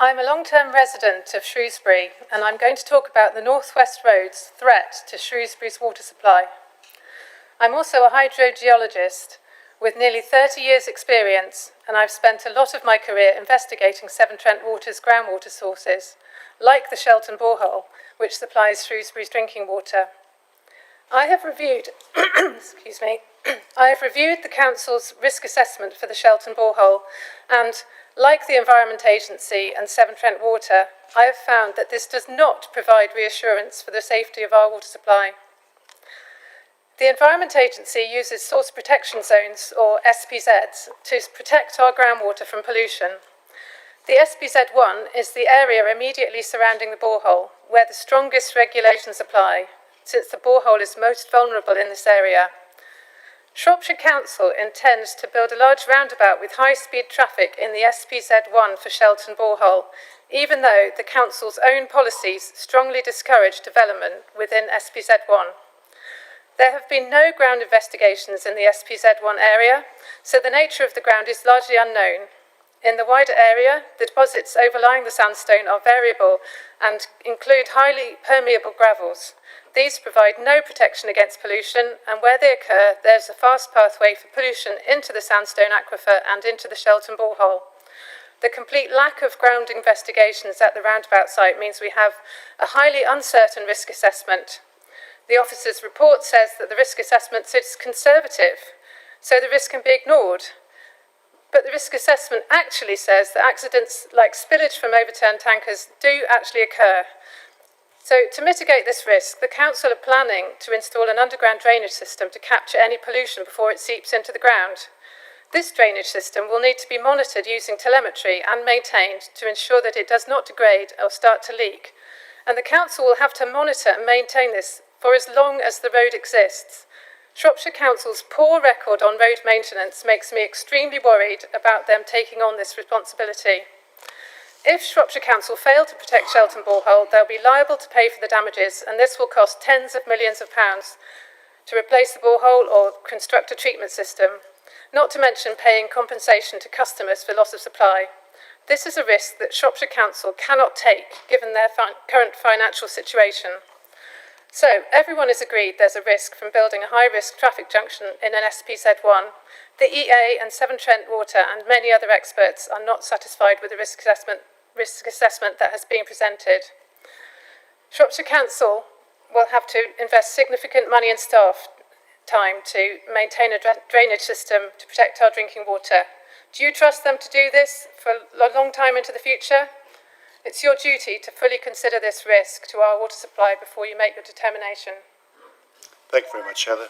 I'm a long-term resident of Shrewsbury, and I'm going to talk about the North West Road's threat to Shrewsbury's water supply. I'm also a hydrogeologist with nearly 30 years' experience, and I've spent a lot of my career investigating Severn Trent Water's groundwater sources, like the Shelton borehole, which supplies Shrewsbury's drinking water. I have reviewed the Council's risk assessment for the Shelton borehole, and like the Environment Agency and Severn Trent Water, I have found that this does not provide reassurance for the safety of our water supply. The Environment Agency uses source protection zones, or SPZs, to protect our groundwater from pollution. The SPZ1 is the area immediately surrounding the borehole, where the strongest regulations apply, since the borehole is most vulnerable in this area. Shropshire Council intends to build a large roundabout with high-speed traffic in the SPZ1 for Shelton borehole, even though the Council's own policies strongly discourage development within SPZ1. There have been no ground investigations in the SPZ1 area, so the nature of the ground is largely unknown. In the wider area, the deposits overlying the sandstone are variable and include highly permeable gravels. These provide no protection against pollution, and where they occur, there's a fast pathway for pollution into the sandstone aquifer and into the Shelton borehole. The complete lack of ground investigations at the roundabout site means we have a highly uncertain risk assessment. The officer's report says that the risk assessment is conservative, so the risk can be ignored. But the risk assessment actually says that accidents like spillage from overturned tankers do actually occur. So to mitigate this risk, the Council are planning to install an underground drainage system to capture any pollution before it seeps into the ground. This drainage system will need to be monitored using telemetry and maintained to ensure that it does not degrade or start to leak. And the Council will have to monitor and maintain this for as long as the road exists. Shropshire Council's poor record on road maintenance makes me extremely worried about them taking on this responsibility. If Shropshire Council fail to protect Shelton borehole, they'll be liable to pay for the damages, and this will cost tens of millions of pounds to replace the borehole or construct a treatment system, not to mention paying compensation to customers for loss of supply. This is a risk that Shropshire Council cannot take, given their current financial situation. So, everyone has agreed there's a risk from building a high-risk traffic junction in an SPZ1. The EA and Severn Trent Water and many other experts are not satisfied with the risk assessment that has been presented. Shropshire Council will have to invest significant money and staff time to maintain a drainage system to protect our drinking water. Do you trust them to do this for a long time into the future? It's your duty to fully consider this risk to our water supply before you make your determination. Thank you very much, Heather.